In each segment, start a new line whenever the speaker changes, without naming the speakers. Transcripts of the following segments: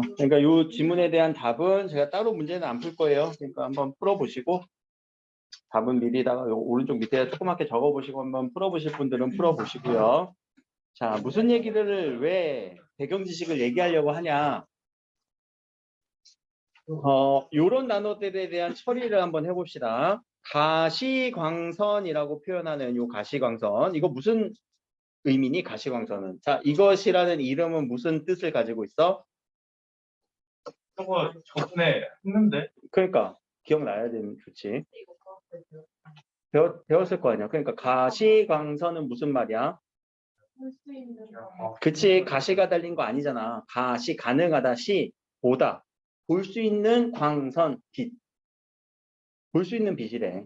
그러니까 이 지문에 대한 답은 제가 따로 문제는 안 풀 거예요. 그러니까 한번 풀어보시고 답은 미리다가 오른쪽 밑에 조그맣게 적어보시고 한번 풀어보실 분들은 풀어보시고요. 자, 무슨 얘기를 왜 배경 지식을 얘기하려고 하냐? 요런 단어들에 대한 처리를 한번 해봅시다. 가시광선이라고 표현하는 요 가시광선. 이거 무슨 의미니? 가시광선은. 자, 이것이라는 이름은 무슨 뜻을 가지고 있어?
저거 저번에 했는데.
그러니까 기억나야 되면 좋지. 배웠을 거 아니야. 그러니까 가시광선은 무슨 말이야? 그치, 가시가 달린 거 아니잖아. 가시 가능하다, 시 보다. 볼 수 있는 광선, 빛. 볼 수 있는 빛이래.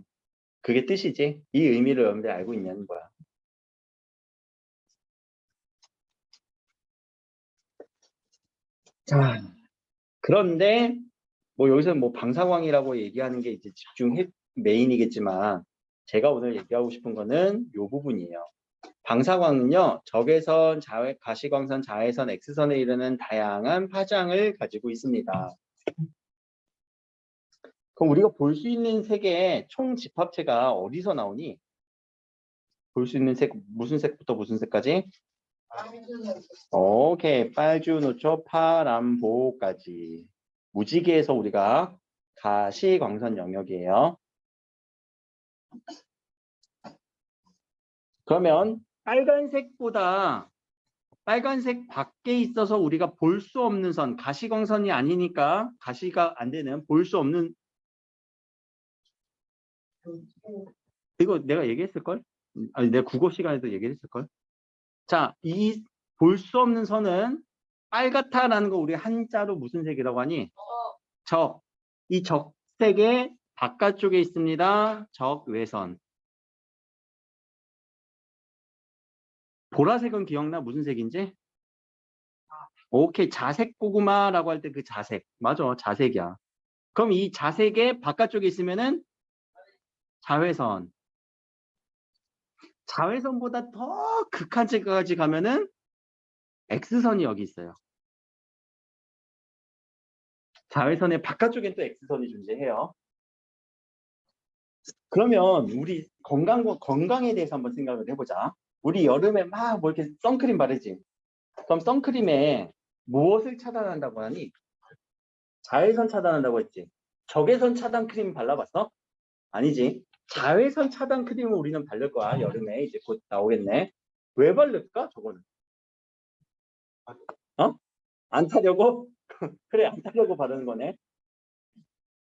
그게 뜻이지. 이 의미를 여러분들이 알고 있냐는 거야. 자, 그런데 뭐 여기서 뭐 방사광이라고 얘기하는 게 이제 집중 메인이겠지만 제가 오늘 얘기하고 싶은 거는 이 부분이에요. 방사광은요, 적외선, 가시광선, 자외선, X선에 이르는 다양한 파장을 가지고 있습니다. 그럼 우리가 볼 수 있는 색의 총 집합체가 어디서 나오니? 볼 수 있는 색, 무슨 색부터 무슨 색까지? 오케이, 빨주, 노초, 파란보까지. 무지개에서 우리가 가시광선 영역이에요. 그러면 빨간색 밖에 있어서 우리가 볼 수 없는 선, 가시광선이 아니니까 가시가 안 되는 볼 수 없는, 이거 내가 얘기했을걸? 아니, 내가 국어 시간에도 얘기했을걸? 자, 이 볼 수 없는 선은 빨갛다라는 거 우리 한자로 무슨 색이라고 하니? 적. 이 적색의 바깥쪽에 있습니다. 적외선. 보라색은 기억나? 무슨 색인지? 오케이, 자색 고구마라고 할 때 그 자색. 맞아, 자색이야. 그럼 이 자색의 바깥쪽에 있으면은 자외선. 자외선보다 더 극한 색까지 가면은 X선이 여기 있어요. 자외선의 바깥쪽엔 또 X선이 존재해요. 그러면 우리 건강에 대해서 한번 생각을 해보자. 우리 여름에 막 뭐 이렇게 선크림 바르지? 그럼 선크림에 무엇을 차단한다고 하니? 자외선 차단한다고 했지. 적외선 차단 크림 발라봤어? 아니지. 자외선 차단 크림을 우리는 바를 거야. 여름에 이제 곧 나오겠네. 왜 바를까? 저거는. 안 타려고? 그래, 안 타려고 바르는 거네.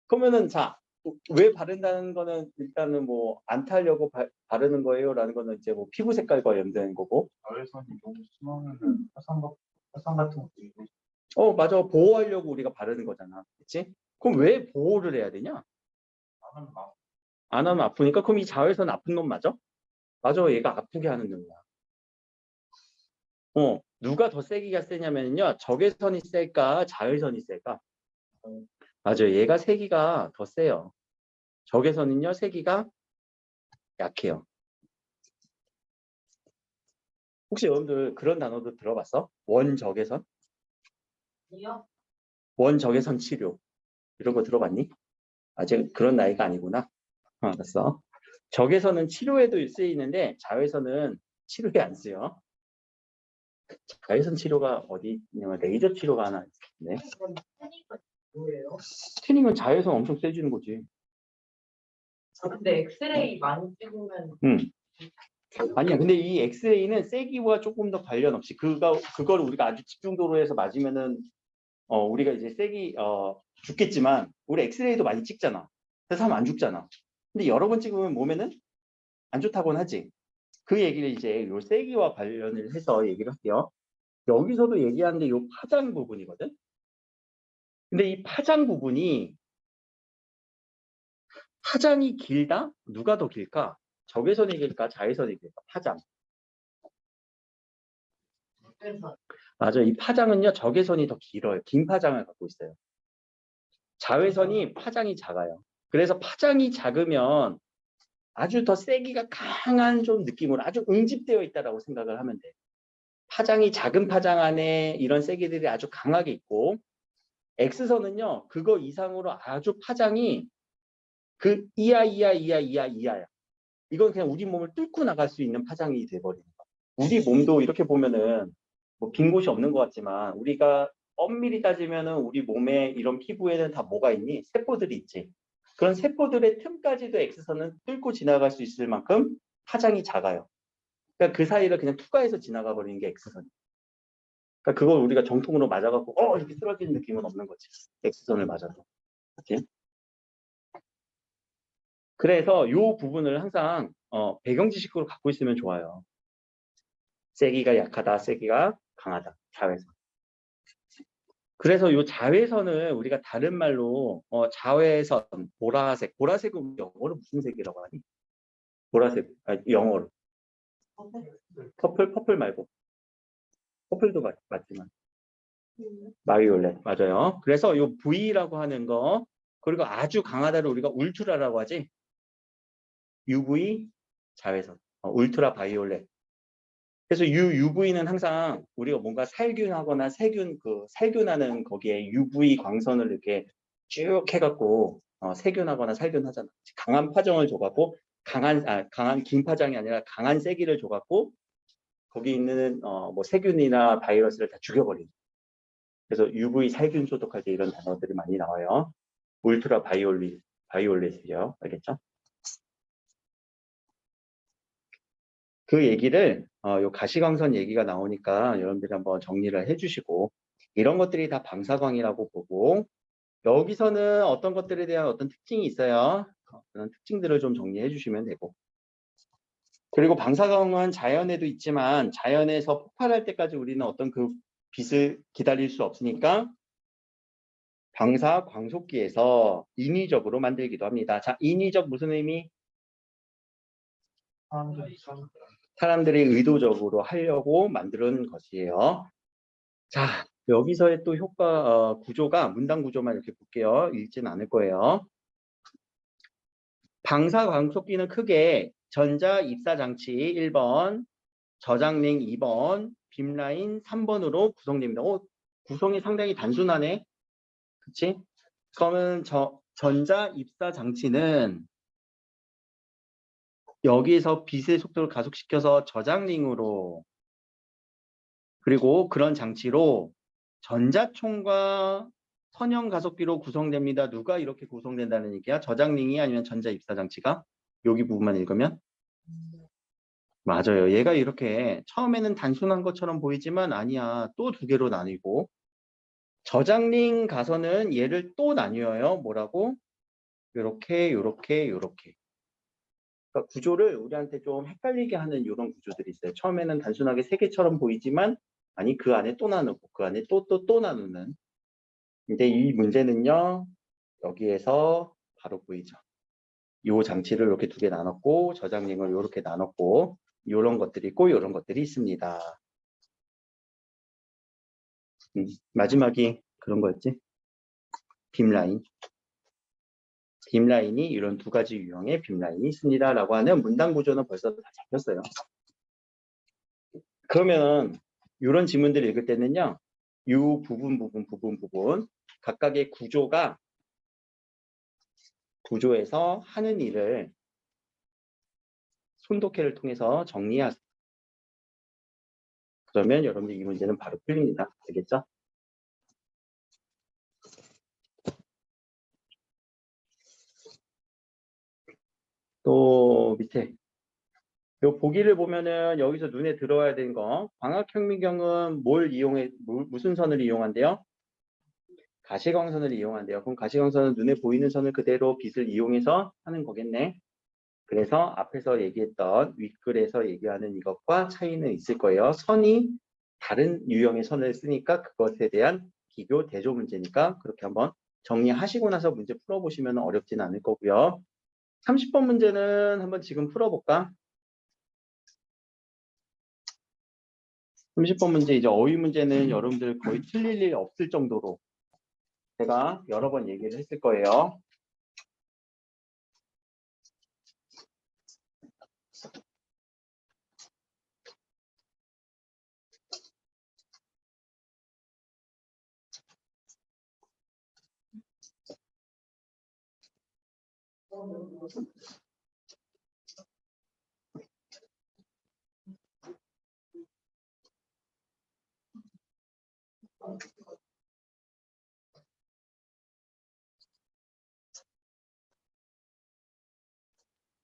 그러면은 자, 왜 바른다는 거는 일단은 뭐 안 타려고 바르는 거예요? 라는 거는 이제 뭐 피부 색깔과 연관된 거고.
자외선이 너무 심하면 화상 같은 것도 있고.
맞아. 보호하려고 우리가 바르는 거잖아. 그치? 그럼 왜 보호를 해야 되냐? 안 하면 아프니까. 그럼 이 자외선 아픈 놈 맞아? 맞아. 얘가 아프게 하는 놈이야. 누가 더 세기가 세냐면요. 적외선이 셀까? 자외선이 셀까? 맞아요. 얘가 세기가 더 세요. 적외선은요. 세기가 약해요. 혹시 여러분들 그런 단어도 들어봤어? 원적외선? 원적외선 치료. 이런 거 들어봤니? 아직 그런 나이가 아니구나. 알았어. 적외선은 치료에도 쓰이는데 자외선은 치료에 안 쓰여. 자외선 치료가 어디 있냐면 레이저 치료가 하나 있네. 스캐닝은 자외선 엄청 세지는 거지.
근데 엑스레이 많이 찍으면
아니야. 근데 이 엑스레이는 세기와 조금 더 관련 없이 그걸 우리가 아주 집중도로 해서 맞으면은 우리가 이제 죽겠지만 우리 엑스레이도 많이 찍잖아. 그래서 하면 안 죽잖아. 근데 여러 번 찍으면 몸에는 안 좋다고는 하지. 그 얘기를 이제 요 세기와 관련을 해서 얘기를 할게요. 여기서도 얘기하는데 요 파장 부분이거든. 근데 이 파장 부분이 파장이 길다? 누가 더 길까? 적외선이 길까? 자외선이 길까? 파장. 맞아. 이 파장은요. 적외선이 더 길어요. 긴 파장을 갖고 있어요. 자외선이 파장이 작아요. 그래서 파장이 작으면 아주 더 세기가 강한 좀 느낌으로 아주 응집되어 있다라고 생각을 하면 돼. 파장이 작은 파장 안에 이런 세기들이 아주 강하게 있고 X선은요, 그거 이상으로 아주 파장이 그 이하야. 이건 그냥 우리 몸을 뚫고 나갈 수 있는 파장이 돼버리는 거야. 우리 몸도 이렇게 보면은 뭐 빈 곳이 없는 것 같지만 우리가 엄밀히 따지면은 우리 몸에 이런 피부에는 다 뭐가 있니? 세포들이 있지. 그런 세포들의 틈까지도 X선은 뚫고 지나갈 수 있을 만큼 파장이 작아요. 그러니까 그 사이를 그냥 투과해서 지나가 버리는 게 X선이에요. 그러니까 그걸 우리가 정통으로 맞아갖고 이렇게 쓰러지는 느낌은 없는 거지. X선을 맞아도. 그치? 그래서 이 부분을 항상 배경 지식으로 갖고 있으면 좋아요. 세기가 약하다, 세기가 강하다, 자외선. 그래서 이 자외선을 우리가 다른 말로 자외선, 보라색은 영어로 무슨 색이라고 하니? 보라색, 영어로. 퍼플 말고. 퍼플도 맞지만. 바이올렛, 맞아요. 그래서 이 V라고 하는 거, 그리고 아주 강하다를 우리가 울트라라고 하지. UV, 자외선, 울트라 바이올렛. 그래서 UV는 항상 우리가 뭔가 살균하거나 살균하는 거기에 UV 광선을 이렇게 쭉 해갖고 세균하거나 살균하잖아. 강한 파장을 줘갖고 강한 긴 파장이 아니라 강한 세기를 줘갖고 거기 있는 뭐 세균이나 바이러스를 다 죽여버리는. 그래서 UV 살균 소독할 때 이런 단어들이 많이 나와요. 울트라 바이올렛이요. 알겠죠? 그 얘기를 요 가시광선 얘기가 나오니까 여러분들이 한번 정리를 해주시고 이런 것들이 다 방사광이라고 보고 여기서는 어떤 것들에 대한 어떤 특징이 있어요. 그런 특징들을 좀 정리해 주시면 되고 그리고 방사광은 자연에도 있지만 자연에서 폭발할 때까지 우리는 어떤 그 빛을 기다릴 수 없으니까 방사광속기에서 인위적으로 만들기도 합니다. 자, 인위적 무슨 의미? 사람들이 의도적으로 하려고 만드는 것이에요. 자, 여기서의 또 효과 구조가 문단 구조만 이렇게 볼게요. 읽지는 않을 거예요. 방사광속기는 크게 전자 입사 장치 1번, 저장링 2번, 빔라인 3번으로 구성됩니다. 구성이 상당히 단순하네. 그치? 그러면 전자 입사 장치는 여기서 빛의 속도를 가속시켜서 저장링으로 그리고 그런 장치로 전자총과 선형 가속기로 구성됩니다. 누가 이렇게 구성된다는 얘기야? 저장링이 아니면 전자 입사 장치가? 여기 부분만 읽으면? 맞아요. 얘가 이렇게 처음에는 단순한 것처럼 보이지만 아니야. 또 두 개로 나뉘고 저장링 가서는 얘를 또 나뉘어요. 뭐라고? 요렇게. 그러니까 구조를 우리한테 좀 헷갈리게 하는 이런 구조들이 있어요. 처음에는 단순하게 세 개처럼 보이지만 아니 그 안에 또 나누고 그 안에 또 나누는. 근데 이 문제는요. 여기에서 바로 보이죠. 이 장치를 이렇게 두 개 나눴고 저장링을 이렇게 나눴고 이런 것들이 있고 이런 것들이 있습니다. 마지막이 그런 거였지. 빔라인. 빔라인이 이런 두 가지 유형의 빔라인이 있습니다. 라고 하는 문단 구조는 벌써 다 잡혔어요. 그러면 이런 지문들을 읽을 때는요. 이 부분 각각의 구조에서 하는 일을 손독해를 통해서 정리하세요. 그러면 여러분들 이 문제는 바로 풀립니다. 알겠죠? 또 밑에 요 보기를 보면은 여기서 눈에 들어와야 되는 거 광학현미경은 무슨 선을 이용한대요? 가시광선을 이용한대요. 그럼 가시광선은 눈에 보이는 선을 그대로 빛을 이용해서 하는 거겠네. 그래서 앞에서 얘기했던 윗글에서 얘기하는 이것과 차이는 있을 거예요. 선이 다른 유형의 선을 쓰니까 그것에 대한 비교 대조 문제니까 그렇게 한번 정리하시고 나서 문제 풀어보시면 어렵진 않을 거고요. 30번 문제는 한번 지금 풀어볼까? 30번 문제 이제 어휘 문제는 여러분들 거의 틀릴 일 없을 정도로 제가 여러 번 얘기를 했을 거예요.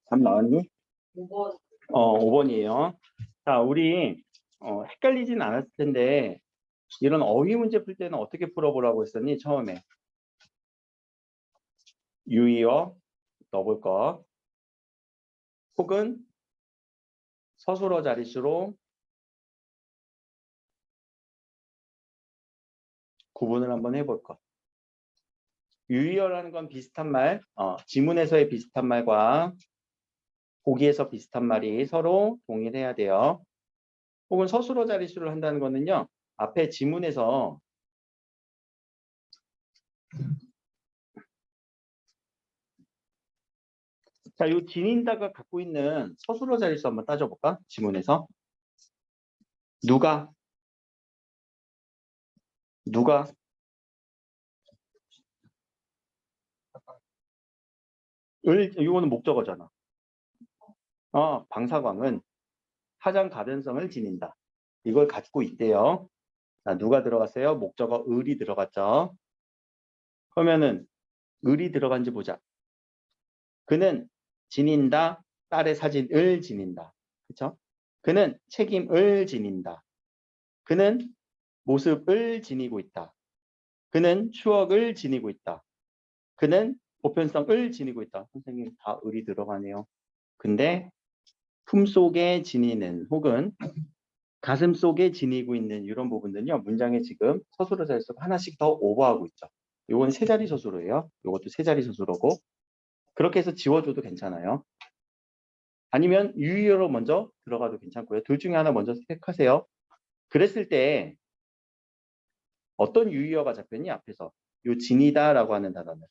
답 나왔니?
5번
5번이에요. 자, 우리 헷갈리진 않았을 텐데 이런 어휘 문제 풀 때는 어떻게 풀어보라고 했었니? 처음에 유의어 넣어볼 거 혹은 서술어 자릿수로 구분을 한번 해볼 거. 유의어라는 건 비슷한 말, 지문에서의 비슷한 말과 보기에서 비슷한 말이 서로 동일해야 돼요. 혹은 서술어 자릿수를 한다는 거는요. 앞에 지문에서 자, 이 지닌다가 갖고 있는 서술어 자릿수 한번 따져볼까? 지문에서 누가 이거는 목적어잖아. 방사광은 하장 가변성을 지닌다. 이걸 갖고 있대요. 자, 누가 들어갔어요? 목적어 을이 들어갔죠. 그러면은 을이 들어간지 보자. 그는 지닌다. 딸의 사진을 지닌다. 그렇죠? 그는 책임을 지닌다. 그는 모습을 지니고 있다. 그는 추억을 지니고 있다. 그는 보편성을 지니고 있다. 선생님 다 을이 들어가네요. 근데 품속에 지니는 혹은 가슴 속에 지니고 있는 이런 부분들은요. 문장에 지금 서술어 자릿수가 하나씩 더 오버하고 있죠. 이건 세 자리 서술어예요. 이것도 세 자리 서술어고 그렇게 해서 지워줘도 괜찮아요. 아니면 유의어로 먼저 들어가도 괜찮고요. 둘 중에 하나 먼저 선택하세요. 그랬을 때 어떤 유의어가 잡혔니? 앞에서 요 지니다라고 하는 단어는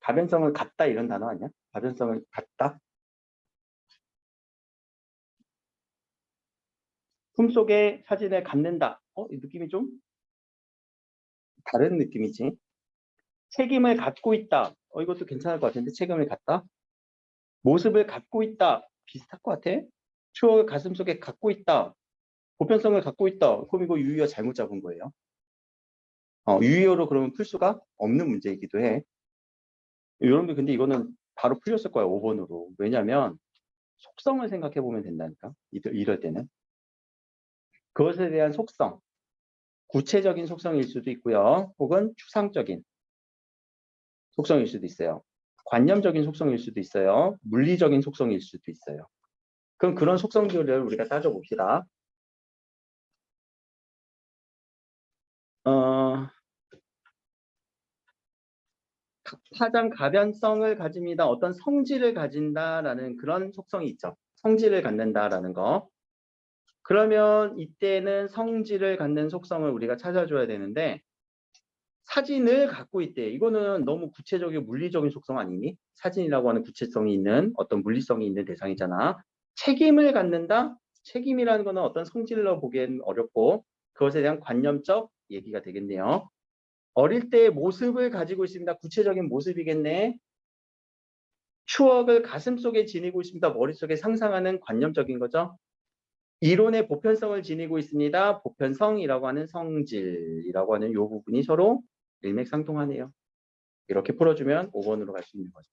가변성을 갖다 이런 단어 아니야? 가변성을 갖다? 품속에 사진을 갖는다. 이 느낌이 좀 다른 느낌이지. 책임을 갖고 있다. 이것도 괜찮을 것 같은데 책임을 갖다. 모습을 갖고 있다. 비슷할 것 같아. 추억을 가슴속에 갖고 있다. 보편성을 갖고 있다. 그럼 이거 유의어 잘못 잡은 거예요. 유의어로 그러면 풀 수가 없는 문제이기도 해. 여러분들 근데 이거는 바로 풀렸을 거예요. 5번으로. 왜냐하면 속성을 생각해 보면 된다니까. 이럴 때는. 그것에 대한 속성. 구체적인 속성일 수도 있고요. 혹은 추상적인 속성일 수도 있어요. 관념적인 속성일 수도 있어요. 물리적인 속성일 수도 있어요. 그럼 그런 속성들을 우리가 따져봅시다. 하장 가변성을 가집니다. 어떤 성질을 가진다라는 그런 속성이 있죠. 성질을 갖는다라는 거. 그러면 이때는 성질을 갖는 속성을 우리가 찾아줘야 되는데 사진을 갖고 있대. 이거는 너무 구체적이고 물리적인 속성 아니니? 사진이라고 하는 구체성이 있는 어떤 물리성이 있는 대상이잖아. 책임을 갖는다? 책임이라는 거는 어떤 성질로 보기엔 어렵고 그것에 대한 관념적 얘기가 되겠네요. 어릴 때의 모습을 가지고 있습니다. 구체적인 모습이겠네. 추억을 가슴속에 지니고 있습니다. 머릿속에 상상하는 관념적인 거죠. 이론의 보편성을 지니고 있습니다. 보편성이라고 하는 성질이라고 하는 이 부분이 서로 일맥상통하네요. 이렇게 풀어주면 5번으로 갈 수 있는 거죠.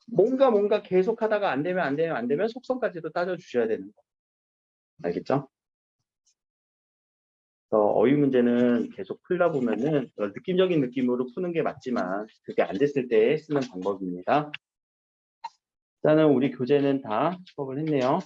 뭔가 계속 하다가 안 되면 속성까지도 따져주셔야 되는 거. 알겠죠? 어휘 문제는 계속 풀다 보면은 느낌적인 느낌으로 푸는 게 맞지만 그게 안 됐을 때 쓰는 방법입니다. 일단은 우리 교재는 다 수업을 했네요.